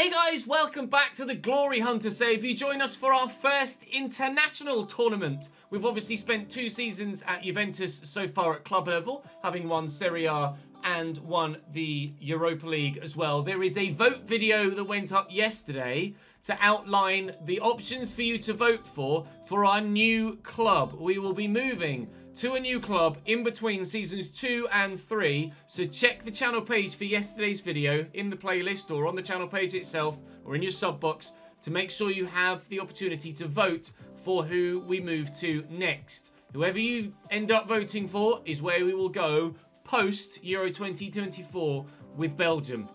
Hey guys, welcome back to the GloryHunter save. You join us for our first international tournament. We've obviously spent 2 seasons at Juventus so far at club level, having won Serie A and won the Europa League as well. There is a vote video that went up yesterday to outline the options for you to vote for our new club. We will be moving to a new club in between seasons 2 and 3, so check the channel page for yesterday's video in the playlist or on the channel page itself or in your sub box to make sure you have the opportunity to vote for who we move to next. Whoever you end up voting for is where we will go post Euro 2024 with Belgium.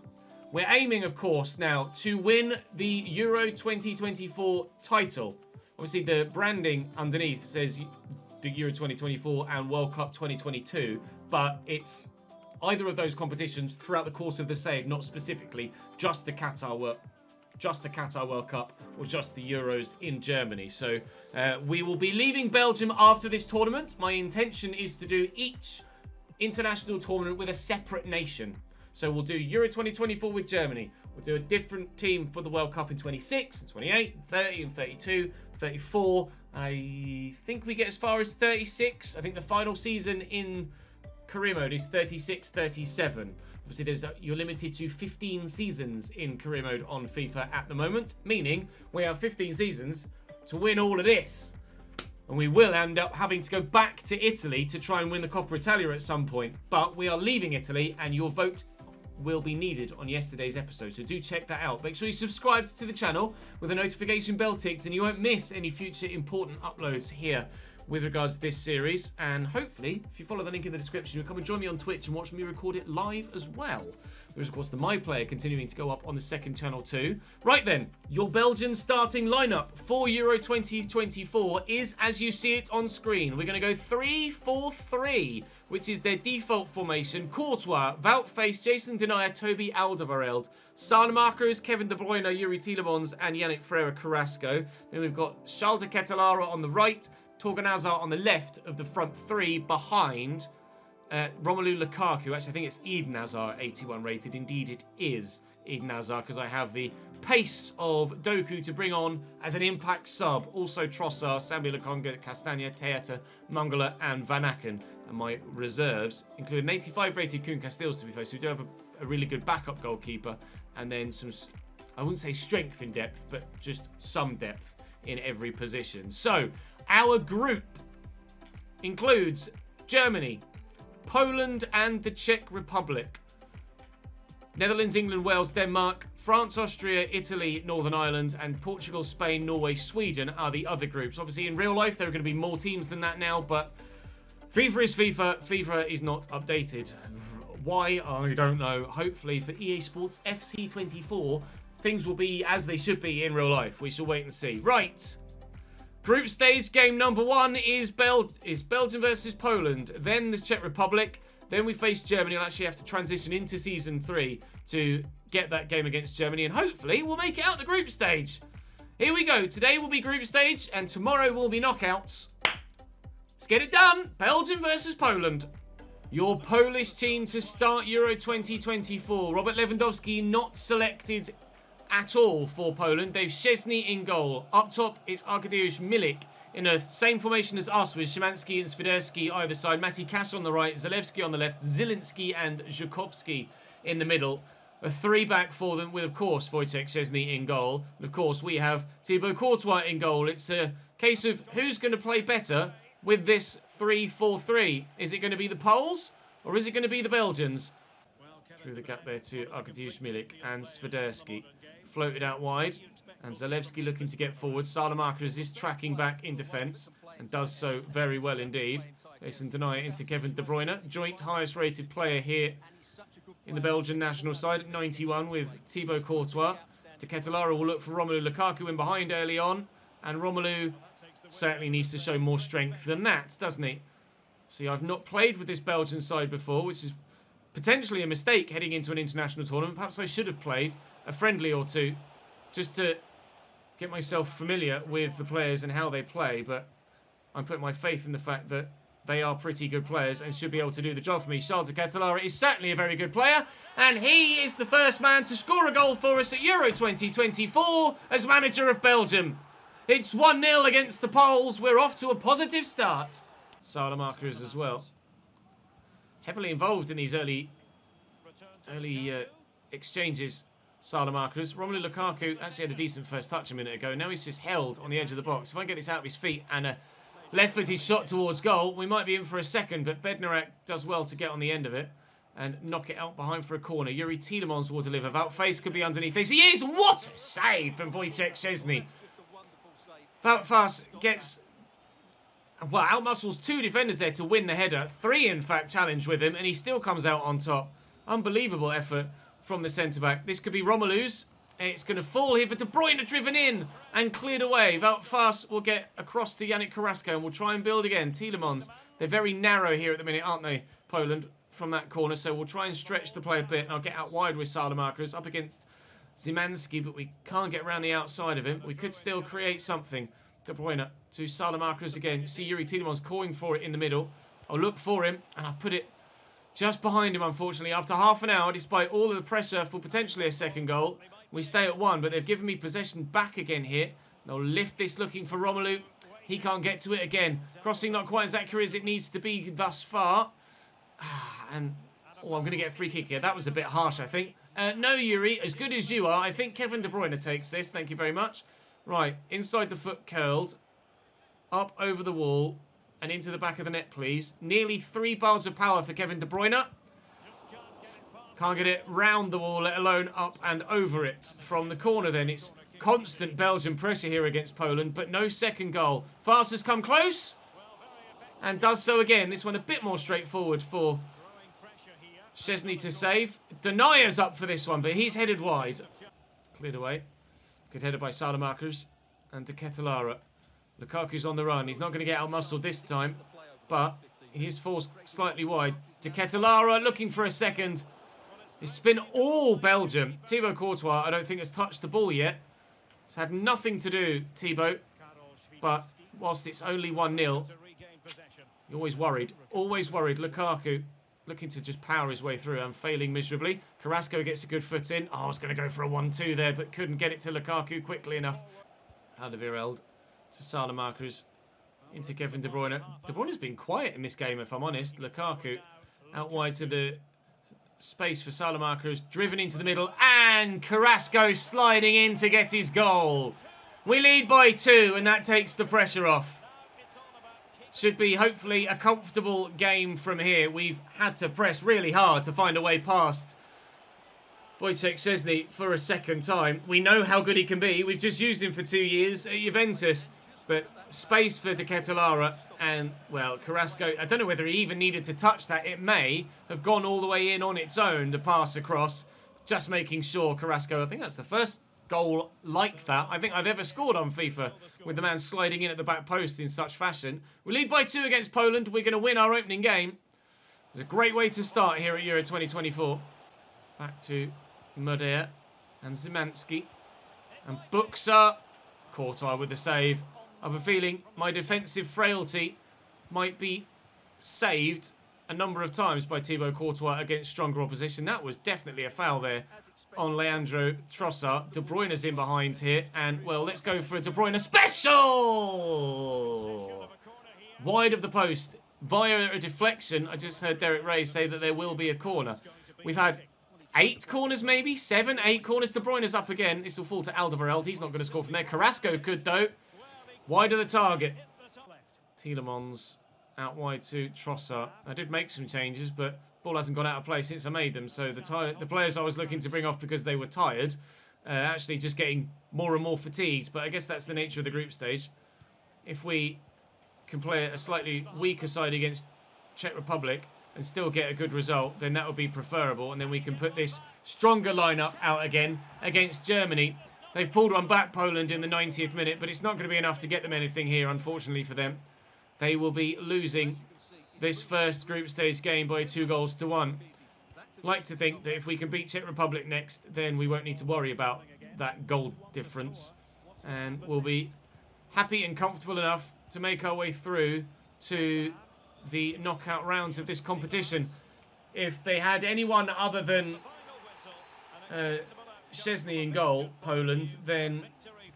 We're aiming, of course, now to win the Euro 2024 title. Obviously, the branding underneath says the Euro 2024 and World Cup 2022, but it's either of those competitions throughout the course of the save, not specifically just the Qatar World Cup or just the Euros in Germany. So we will be leaving Belgium after this tournament. My intention is to do each international tournament with a separate nation. So we'll do Euro 2024 with Germany. We'll do a different team for the World Cup in 26 and 28 and 30 and 32, 34. I think we get as far as 36. I think the final season in career mode is 36, 37. Obviously, you're limited to 15 seasons in career mode on FIFA at the moment, meaning we have 15 seasons to win all of this. And we will end up having to go back to Italy to try and win the Coppa Italia at some point. But we are leaving Italy, and your vote will be needed on yesterday's episode, so do check that out. Make sure you subscribe to the channel with a notification bell ticked and you won't miss any future important uploads here with regards to this series. And hopefully, if you follow the link in the description, you'll come and join me on Twitch and watch me record it live as well. There's, of course, the My Player continuing to go up on the second channel too. Right then, your Belgian starting lineup for Euro 2024 is as you see it on screen. We're going to go 3-4-3, which is their default formation. Courtois, Wout Faes, Jason Denayer, Toby Alderweireld, Salamakers, Kevin De Bruyne, Yuri Tielemans, and Yannick Ferreira Carrasco. Then we've got Charles de Ketelaere on the right, Torgan Hazard on the left of the front three behind Romelu Lukaku. Actually, I think it's Eden Hazard, 81 rated. Indeed, it is Eden Hazard, because I have the pace of Doku to bring on as an impact sub. Also Trossard, Sambi Lokonga, Castagna, Teata, Mangala, and Van Aken. And my reserves include an 85 rated Koen Casteels, to be fair. So we do have a really good backup goalkeeper. And then some, I wouldn't say strength in depth, but just some depth in every position. So our group includes Germany, Poland and the Czech Republic, Netherlands, England, Wales, Denmark, France, Austria, Italy, Northern Ireland, and Portugal, Spain, Norway, Sweden are the other groups. Obviously, in real life, there are going to be more teams than that now, but FIFA is FIFA. FIFA is not updated. Why? I don't know. Hopefully, for EA Sports FC 24, things will be as they should be in real life. We shall wait and see. Right. Group stage game number 1 is Belgium versus Poland. Then the Czech Republic. Then we face Germany. We'll actually have to transition into Season 3 to get that game against Germany. And hopefully we'll make it out the group stage. Here we go. Today will be group stage and tomorrow will be knockouts. Let's get it done. Belgium versus Poland. Your Polish team to start Euro 2024. Robert Lewandowski not selected at all for Poland. They've Szczesny in goal. Up top, it's Arkadiusz Milik in the same formation as us, with Szymanski and Swiderski either side. Mati Cash on the right, Zalewski on the left, Zielinski and Żukowski in the middle. A 3-back for them with, of course, Wojciech Szczesny in goal. And, of course, we have Thibaut Courtois in goal. It's a case of who's going to play better with this 3-4-3. Is it going to be the Poles or is it going to be the Belgians? Through the gap there to Arkadiusz Milik and Swiderski. Floated out wide, and Zalewski looking to get forward. Salamakers is tracking back in defence and does so very well indeed. Jason Denayer into Kevin De Bruyne, joint highest rated player here in the Belgian national side at 91 with Thibaut Courtois. De Ketelaere will look for Romelu Lukaku in behind early on, and Romelu certainly needs to show more strength than that, doesn't he? See, I've not played with this Belgian side before, which is potentially a mistake heading into an international tournament. Perhaps I should have played a friendly or two just to get myself familiar with the players and how they play, but I'm putting my faith in the fact that they are pretty good players and should be able to do the job for me. Charles de Ketelaere is certainly a very good player, and he is the first man to score a goal for us at Euro 2024 as manager of Belgium. It's 1-0 against the Poles. We're off to a positive start. Salamakers as well. Heavily involved in these early exchanges. Salamakers. Romelu Lukaku actually had a decent first touch a minute ago. Now he's just held on the edge of the box. If I can get this out of his feet and a left-footed shot towards goal, we might be in for a second, but Bednarek does well to get on the end of it and knock it out behind for a corner. Yuri Tielemans will deliver. Wout Faes could be underneath this. He is! What a save from Wojciech Szczesny. Wout Faes gets, well, outmuscles 2 defenders there to win the header. 3, in fact, challenge with him, and he still comes out on top. Unbelievable effort from the centre-back. This could be Romelu's. It's going to fall here for De Bruyne, driven in and cleared away. Wout Faes will get across to Yannick Carrasco and will try and build again. Tielemans, they're very narrow here at the minute, aren't they, Poland, from that corner. So we'll try and stretch the play a bit. And I'll get out wide with Salamakers up against Szymanski, but we can't get around the outside of him. We could still create something. De Bruyne to Salamakers again. You see Yuri Tielemans calling for it in the middle. I'll look for him, and I've put it just behind him, unfortunately. After half an hour, despite all of the pressure for potentially a second goal, we stay at 1, but they've given me possession back again here. They'll lift this looking for Romelu. He can't get to it again. Crossing not quite as accurate as it needs to be thus far. And, oh, I'm going to get a free kick here. That was a bit harsh, I think. No, Yuri, as good as you are, I think Kevin De Bruyne takes this. Thank you very much. Right, inside the foot curled. Up over the wall. And into the back of the net, please. Nearly 3 bars of power for Kevin De Bruyne. Can't get it round the wall, let alone up and over it. From the corner then, it's constant Belgian pressure here against Poland, but no second goal. Faes has come close and does so again. This one a bit more straightforward for Szczesny to save. Denier's up for this one, but he's headed wide. Cleared away. Good header by Salamakers and De Ketelaere. Lukaku's on the run. He's not going to get out-muscled this time, but he is forced slightly wide. De Ketelaere looking for a second. It's been all Belgium. Thibaut Courtois, I don't think, has touched the ball yet. It's had nothing to do, Thibaut. But whilst it's only 1-0, you're always worried. Always worried. Lukaku looking to just power his way through and failing miserably. Carrasco gets a good foot in. Oh, I was going to go for a 1-2 there, but couldn't get it to Lukaku quickly enough. Alderweireld to Salamakers into Kevin De Bruyne. De Bruyne's been quiet in this game, if I'm honest. Lukaku out wide to the space for Salamakers, driven into the middle, and Carrasco sliding in to get his goal. We lead by 2, and that takes the pressure off. Should be, hopefully, a comfortable game from here. We've had to press really hard to find a way past Wojciech Szczesny for a second time. We know how good he can be. We've just used him for 2 years at Juventus. But space for De Ketelaere and, well, Carrasco. I don't know whether he even needed to touch that. It may have gone all the way in on its own, the pass across. Just making sure Carrasco, I think that's the first goal like that I think I've ever scored on FIFA, with the man sliding in at the back post in such fashion. We lead by 2 against Poland. We're going to win our opening game. It's a great way to start here at Euro 2024. Back to Moder and Szymanski. And Buxa. Courtois with the save. I have a feeling my defensive frailty might be saved a number of times by Thibaut Courtois against stronger opposition. That was definitely a foul there on Leandro Trossard. De Bruyne's in behind here. And, well, let's go for a De Bruyne special! Wide of the post. Via a deflection, I just heard Derek Ray say that there will be a corner. We've had 8 corners maybe? 7, 8 corners. De Bruyne's up again. This will fall to Alderweireld. He's not going to score from there. Carrasco could, though. Wide of the target. Tielemans out wide to Trossard. I did make some changes, but ball hasn't gone out of play since I made them. So the players I was looking to bring off because they were tired, actually just getting more and more fatigued. But I guess that's the nature of the group stage. If we can play a slightly weaker side against Czech Republic and still get a good result, then that would be preferable. And then we can put this stronger lineup out again against Germany. They've pulled one back, Poland, in the 90th minute, but it's not going to be enough to get them anything here, unfortunately for them. They will be losing this first group stage game by 2-1. Like to think that if we can beat Czech Republic next, then we won't need to worry about that goal difference. And we'll be happy and comfortable enough to make our way through to the knockout rounds of this competition. If they had anyone other than Szczesny in goal, Poland, then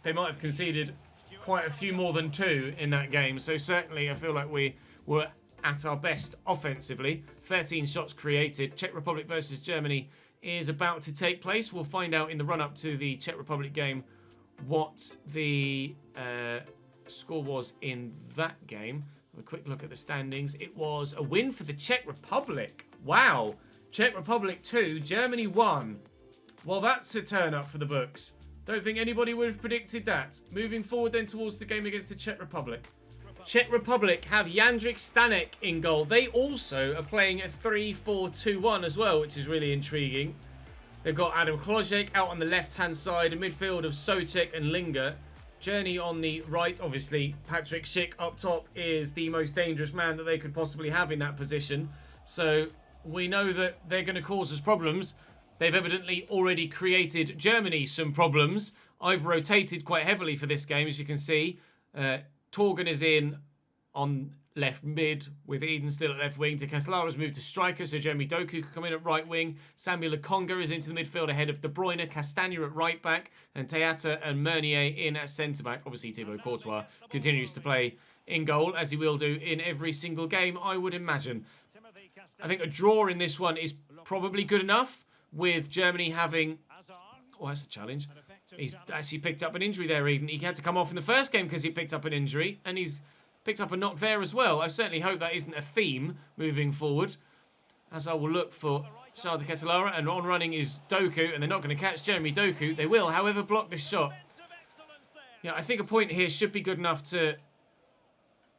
they might have conceded quite a few more than 2 in that game. So certainly I feel like we were at our best offensively. 13 shots created. Czech Republic versus Germany is about to take place. We'll find out in the run-up to the Czech Republic game what the score was in that game. Have a quick look at the standings. It was a win for the Czech Republic. Wow. Czech Republic 2, Germany 1. Well, that's a turn up for the books. Don't think anybody would have predicted that. Moving forward then towards the game against the Czech Republic. Czech Republic have Jandřich Stanek in goal. They also are playing a 3-4-2-1 as well, which is really intriguing. They've got Adam Klozek out on the left-hand side, a midfield of Souček and Linger. Journey on the right, obviously. Patrick Schick up top is the most dangerous man that they could possibly have in that position. So we know that they're going to cause us problems. They've evidently already created Germany some problems. I've rotated quite heavily for this game, as you can see. Torgan is in on left mid, with Eden still at left wing. De Ketelaere has moved to striker, so Jeremy Doku could come in at right wing. Samuel Lokonga is into the midfield ahead of De Bruyne, Castagna at right back, and Theata and Meunier in at centre back. Obviously, Thibaut Courtois continues to play in goal, as he will do in every single game, I would imagine. I think a draw in this one is probably good enough, with Germany having... Oh, that's a challenge. He's actually picked up an injury there, Eden. He had to come off in the first game because he picked up an injury, and he's picked up a knock there as well. I certainly hope that isn't a theme moving forward, as I will look for Charles de Ketelaere, and on running is Doku, and they're not going to catch Jeremy Doku. They will, however, block this shot. Yeah, I think a point here should be good enough to...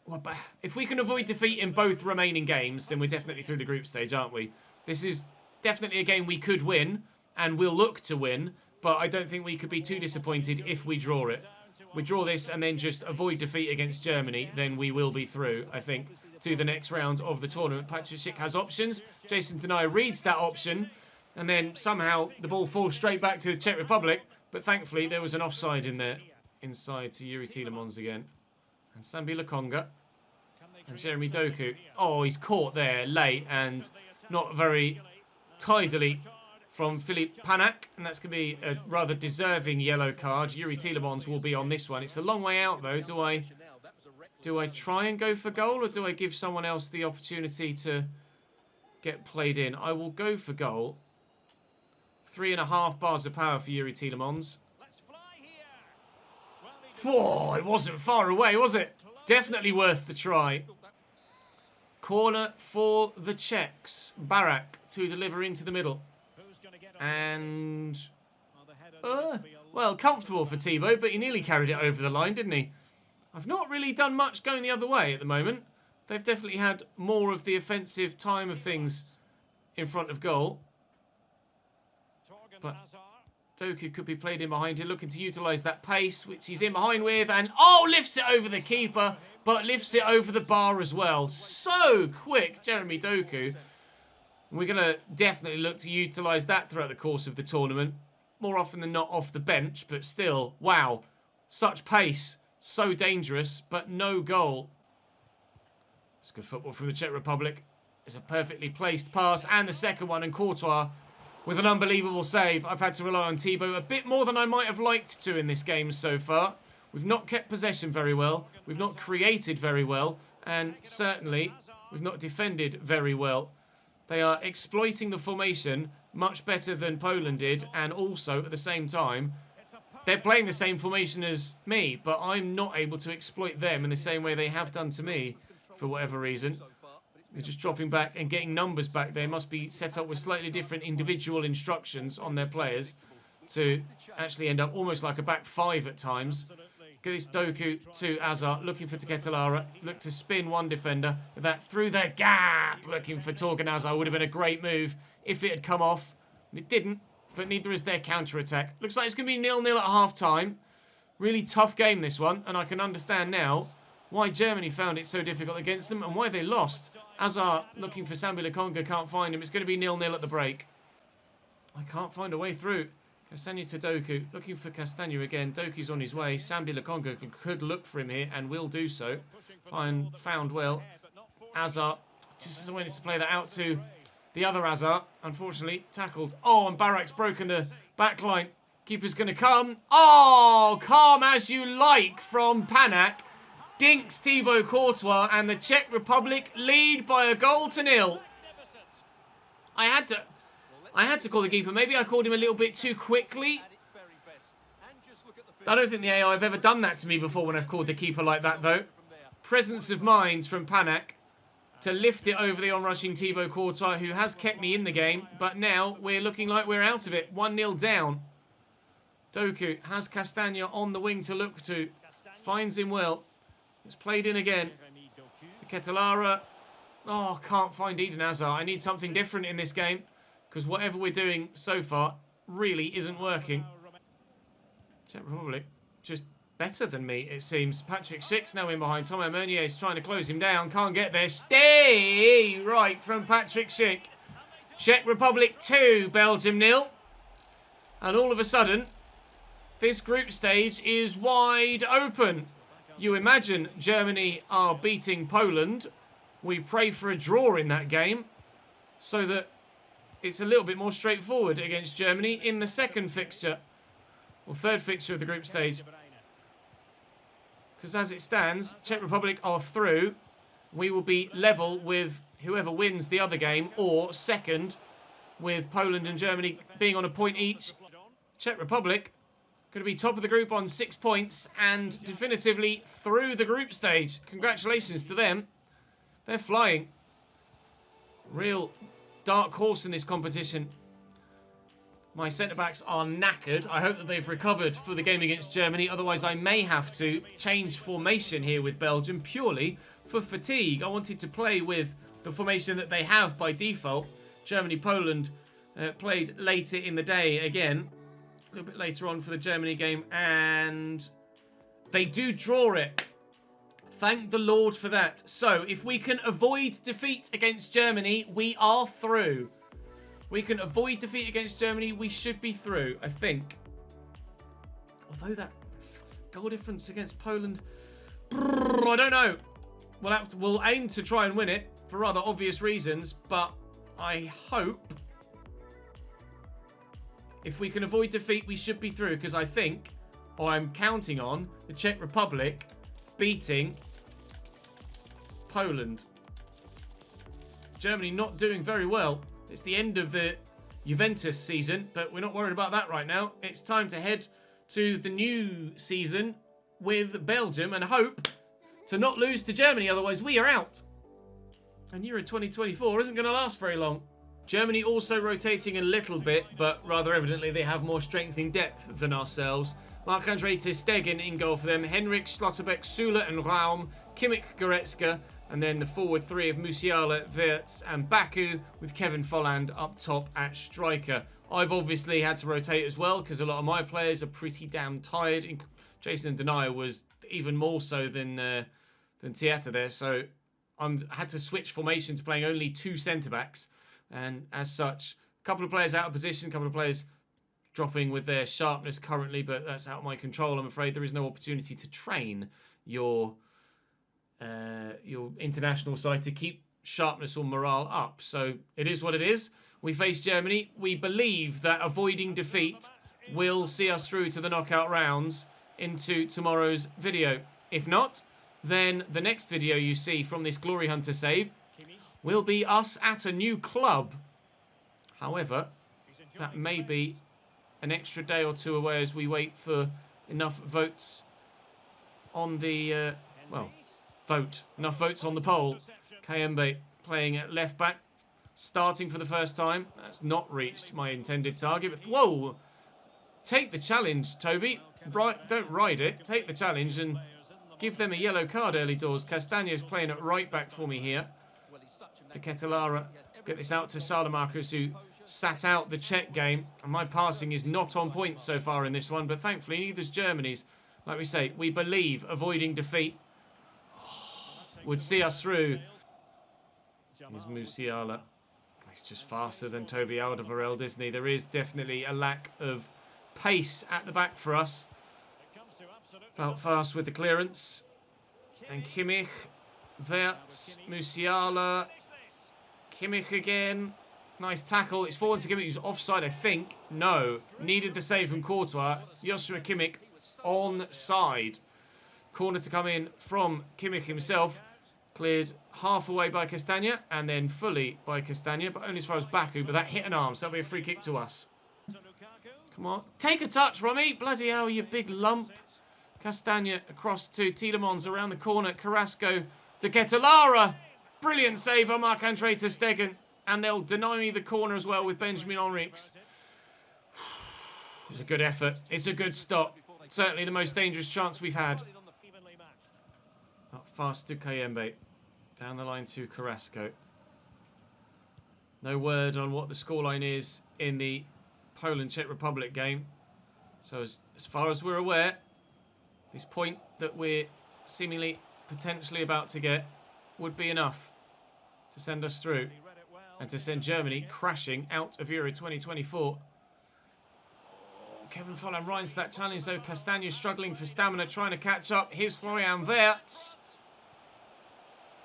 Well, if we can avoid defeat in both remaining games, then we're definitely through the group stage, aren't we? This is definitely a game we could win, and we'll look to win, but I don't think we could be too disappointed if we draw it. We draw this and then just avoid defeat against Germany, then we will be through, I think, to the next round of the tournament. Patrick Schick has options. Jason Denayer reads that option, and then somehow the ball falls straight back to the Czech Republic, but thankfully there was an offside in there. Inside to Yuri Tielemans again. And Sambi Lokonga. And Jeremy Doku. Oh, he's caught there late and not very tidily from Filip Panak, and that's going to be a rather deserving yellow card. Yuri Tielemans will be on this one. It's a long way out, though. Do I try and go for goal, or do I give someone else the opportunity to get played in? I will go for goal. 3.5 bars of power for Yuri Tielemans. Oh, it wasn't far away, was it? Definitely worth the try. Corner for the Czechs. Barak to deliver into the middle. And, well, comfortable for Thibaut, but he nearly carried it over the line, didn't he? I've not really done much going the other way at the moment. They've definitely had more of the offensive time of things in front of goal. But Doku could be played in behind here, looking to utilise that pace, which he's in behind with, and, oh, lifts it over the keeper, but lifts it over the bar as well. So quick, Jeremy Doku. We're going to definitely look to utilise that throughout the course of the tournament. More often than not off the bench, but still, wow. Such pace, so dangerous, but no goal. It's good football from the Czech Republic. It's a perfectly placed pass, and the second one, and Courtois with an unbelievable save. I've had to rely on Thibaut a bit more than I might have liked to in this game so far. We've not kept possession very well. We've not created very well, and certainly we've not defended very well. They are exploiting the formation much better than Poland did, and also, at the same time, they're playing the same formation as me, but I'm not able to exploit them in the same way they have done to me, for whatever reason. They're just dropping back and getting numbers back. They must be set up with slightly different individual instructions on their players to actually end up almost like a back five at times. Get this Doku to Azar, looking for De Ketelaere. Look to spin one defender. That through the gap, looking for Torgan Azar. Would have been a great move if it had come off. It didn't, but neither is their counter-attack. Looks like it's going to be 0-0 at half-time. Really tough game, this one, and I can understand now why Germany found it so difficult against them and why they lost. Azar looking for Sambi Lokonga, can't find him. It's going to be 0-0 at the break. I can't find a way through. Castagna to Doku, looking for Castagna again. Doku's on his way. Sambi Lokonga could look for him here and will do so. Found well. Azar just wanted to play that out to the other Azar. Unfortunately, tackled. Oh, and Barak's broken the back line. Keeper's going to come. Oh, calm as you like from Panak. Dinks Thibaut Courtois, and the Czech Republic lead by a goal to nil. I had to call the keeper. Maybe I called him a little bit too quickly. I don't think the AI have ever done that to me before when I've called the keeper like that, though. Presence of mind from Panak to lift it over the onrushing Thibaut Courtois, who has kept me in the game. But now we're looking like we're out of it. 1-0 down. Doku has Castagna on the wing to look to. Finds him well. It's played in again. To Ketelara. Oh, can't find Eden Hazard. I need something different in this game, because whatever we're doing so far really isn't working. Czech Republic just better than me, it seems. Patrick Schick now in behind. Thomas Meunier is trying to close him down. Can't get there. Stay right from Patrick Schick. Czech Republic 2, Belgium 0. And all of a sudden, this group stage is wide open. You imagine Germany are beating Poland. We pray for a draw in that game so that it's a little bit more straightforward against Germany in the second fixture, or third fixture of the group stage. Because as it stands, Czech Republic are through. We will be level with whoever wins the other game, or second with Poland and Germany being on a point each. Czech Republic going to be top of the group on 6 points and definitively through the group stage. Congratulations to them. They're flying. Real dark horse in this competition. My centre-backs are knackered. I hope that they've recovered for the game against Germany. Otherwise, I may have to change formation here with Belgium purely for fatigue. I wanted to play with the formation that they have by default. Germany-Poland played later in the day again. A little bit later on for the Germany game. And they do draw it. Thank the Lord for that. So, if we can avoid defeat against Germany, we are through. We can avoid defeat against Germany, we should be through, I think. Although that goal difference against Poland, I don't know. We'll aim to try and win it for rather obvious reasons, but I hope if we can avoid defeat, we should be through, because I think, or I'm counting on, the Czech Republic beating Poland. Germany not doing very well. It's the end of the Juventus season, but we're not worried about that right now. It's time to head to the new season with Belgium and hope to not lose to Germany, otherwise we are out. And Euro 2024 isn't going to last very long. Germany also rotating a little bit, but rather evidently they have more strength in depth than ourselves. Marc-Andre ter Stegen in goal for them. Henrik, Schlotterbeck, Süle and Raum. Kimmich, Goretzka. And then the forward three of Musiala, Wirtz and Baku, with Kevin Folland up top at striker. I've obviously had to rotate as well because a lot of my players are pretty damn tired. Jason Denayer was even more so than Theatre there. So I had to switch formation to playing only 2 centre-backs. And as such, a couple of players out of position, a couple of players dropping with their sharpness currently. But that's out of my control, I'm afraid. There is no opportunity to train your international side to keep sharpness or morale up. So it is what it is. We face Germany. We believe that avoiding defeat will see us through to the knockout rounds into tomorrow's video. If not, then the next video you see from this GloryHunter save will be us at a new club. However, that may be an extra day or two away as we wait for enough votes on the, enough votes on the poll. Kayembe playing at left back, starting for the first time. That's not reached my intended target. But whoa! Take the challenge, Toby. Don't ride it. Take the challenge and give them a yellow card early doors. Castagna's playing at right back for me here. To Ketelara. Get this out to Salamakers, who sat out the Czech game. And my passing is not on point so far in this one. But thankfully, neither's Germany's. Like we say, we believe avoiding defeat would see us through. Here's Musiala. He's just faster than Toby Alderweireld, isn't he? There is definitely a lack of pace at the back for us. Felt fast with the clearance. And Kimmich Wirtz, Musiala, Kimmich again. Nice tackle. It's forward to Kimmich, who's offside, I think. No. Needed the save from Courtois. Joshua Kimmich onside. Corner to come in from Kimmich himself. Cleared half away by Castagna and then fully by Castagna, but only as far as Baku. But that hit an arm, so that'll be a free kick to us. Come on. Take a touch, Romy. Bloody hell, you big lump. Castagna across to Tielemans around the corner. Carrasco to Ketelara. Brilliant save by Marc-Andre ter Stegen. And they'll deny me the corner as well with Benjamin Henriques. It's a good effort. It's a good stop. Certainly the most dangerous chance we've had. Up fast to Kayembe. Down the line to Carrasco. No word on what the scoreline is in the Poland-Czech Republic game. So as far as we're aware, this point that we're seemingly potentially about to get would be enough to send us through and to send Germany crashing out of Euro 2024. Kevin Volland rides that challenge though. Castagna struggling for stamina, trying to catch up. Here's Florian Wirtz.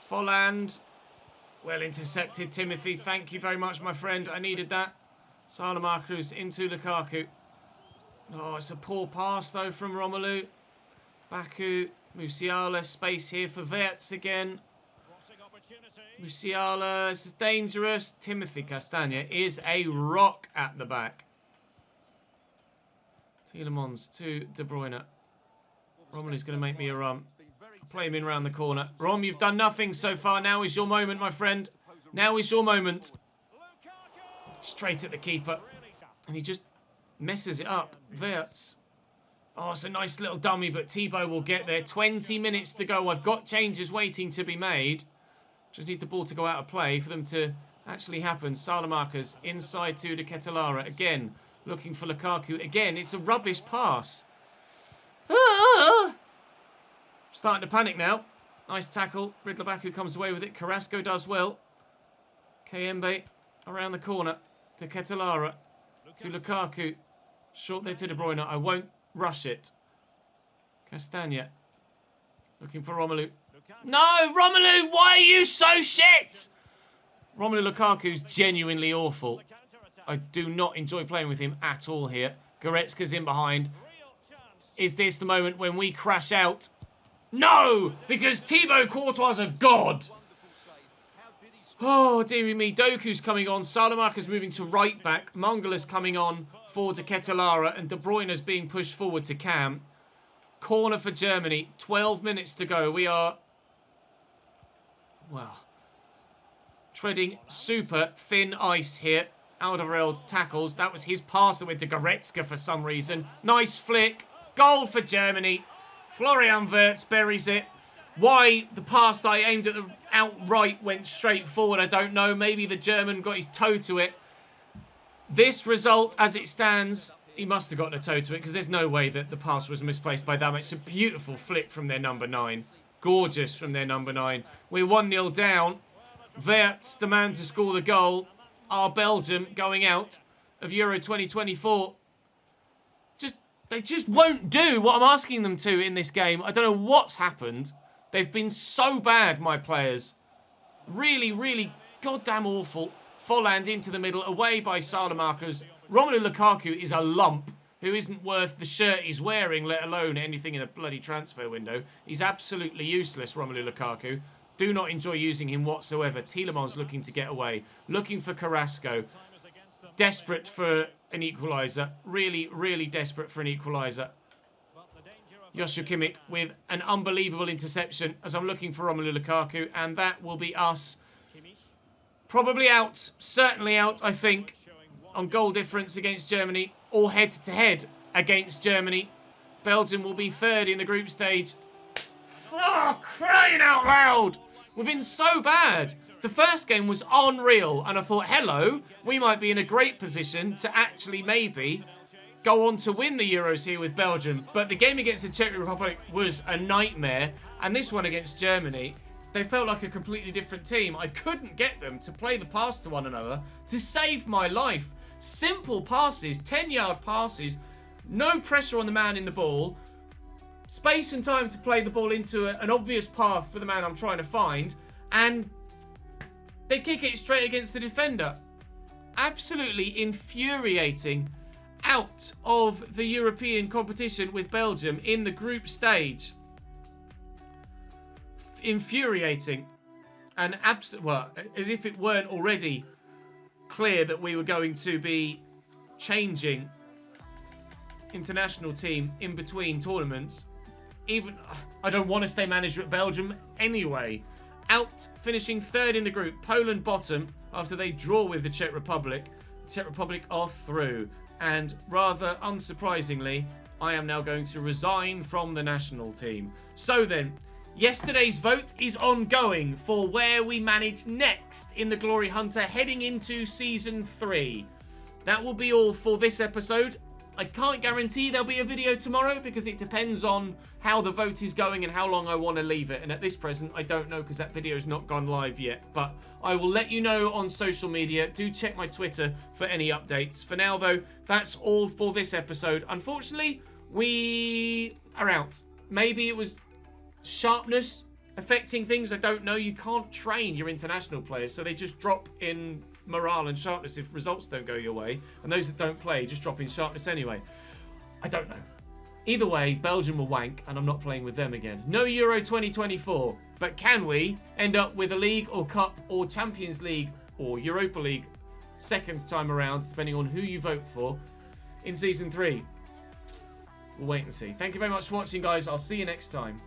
Volland. Well intercepted, Timothy. Thank you very much, my friend. I needed that. Salamakers into Lukaku. Oh, it's a poor pass though from Romelu. Baku. Musiala. Space here for Wirtz again. Musiala. This is dangerous. Timothy Castagna is a rock at the back. Tielemans to De Bruyne. Romelu's going to make me a run. Play him in round the corner. Rom, you've done nothing so far. Now is your moment, my friend. Now is your moment. Straight at the keeper. And he just messes it up. Wirtz. Oh, it's a nice little dummy, but Thibaut will get there. 20 minutes to go. I've got changes waiting to be made. Just need the ball to go out of play for them to actually happen. Salamakers inside to De Ketelara. Again, looking for Lukaku. Again, it's a rubbish pass. Starting to panic now. Nice tackle. Ridler Baku comes away with it. Carrasco does well. Kayembe around the corner to Ketelara. To Lukaku. Short there to De Bruyne. I won't rush it. Castagna. Looking for Romelu. No, Romelu, why are you so shit? Romelu Lukaku's genuinely awful. I do not enjoy playing with him at all here. Goretzka's in behind. Is this the moment when we crash out? No, because Thibaut Courtois is a god. Oh, dearie me. Doku's coming on. Salamakers moving to right back. Mangala's coming on forward to Ketelara. And De Bruyne's being pushed forward to Cam. Corner for Germany. 12 minutes to go. We are, well, treading super thin ice here. Alderweireld tackles. That was his pass that went to Goretzka for some reason. Nice flick. Goal for Germany. Florian Wirtz buries it. Why the pass that I aimed at the outright went straight forward, I don't know. Maybe the German got his toe to it. This result, as it stands, he must have gotten a toe to it because there's no way that the pass was misplaced by that much. It's a beautiful flick from their number 9. Gorgeous from their number 9. We're 1-0 down. Wirtz, the man to score the goal. Our Belgium going out of Euro 2024. They just won't do what I'm asking them to in this game. I don't know what's happened. They've been so bad, my players. Really, really goddamn awful. Volland into the middle, away by Salamakers. Romelu Lukaku is a lump who isn't worth the shirt he's wearing, let alone anything in a bloody transfer window. He's absolutely useless, Romelu Lukaku. Do not enjoy using him whatsoever. Tielemans looking to get away. Looking for Carrasco. Desperate for an equaliser. Really, really desperate for an equaliser. Joshua Kimmich with an unbelievable interception as I'm looking for Romelu Lukaku. And that will be us. Probably out. Certainly out, I think. On goal difference against Germany. Or head-to-head against Germany. Belgium will be third in the group stage. Oh, crying out loud! We've been so bad. The first game was unreal, and I thought, hello, we might be in a great position to actually maybe go on to win the Euros here with Belgium. But the game against the Czech Republic was a nightmare, and this one against Germany, they felt like a completely different team. I couldn't get them to play the pass to one another to save my life. Simple passes, 10-yard passes, no pressure on the man in the ball. space and time to play the ball into an obvious path for the man I'm trying to find, and they kick it straight against the defender. Absolutely infuriating. Out of the European competition with Belgium in the group stage. Infuriating. And well, as if it weren't already clear that we were going to be changing international team in between tournaments. Even I don't want to stay manager at Belgium anyway. Out, finishing third in the group. Poland bottom after they draw with the Czech Republic. The Czech Republic are through. And rather unsurprisingly, I am now going to resign from the national team. So then, yesterday's vote is ongoing for where we manage next in the Glory Hunter heading into Season 3. That will be all for this episode. I can't guarantee there'll be a video tomorrow because it depends on how the vote is going and how long I want to leave it. And at this present, I don't know because that video's not gone live yet. But I will let you know on social media. Do check my Twitter for any updates. For now, though, that's all for this episode. Unfortunately, we are out. Maybe it was sharpness affecting things. I don't know. You can't train your international players, so they just drop in morale and sharpness if results don't go your way, and those that don't play just drop in sharpness anyway. I don't know. Either way, Belgium will wank, and I'm not playing with them again. No Euro 2024, but can we end up with a league or cup or Champions League or Europa League second time around, depending on who you vote for, in Season 3? We'll wait and see. Thank you very much for watching, guys. I'll see you next time.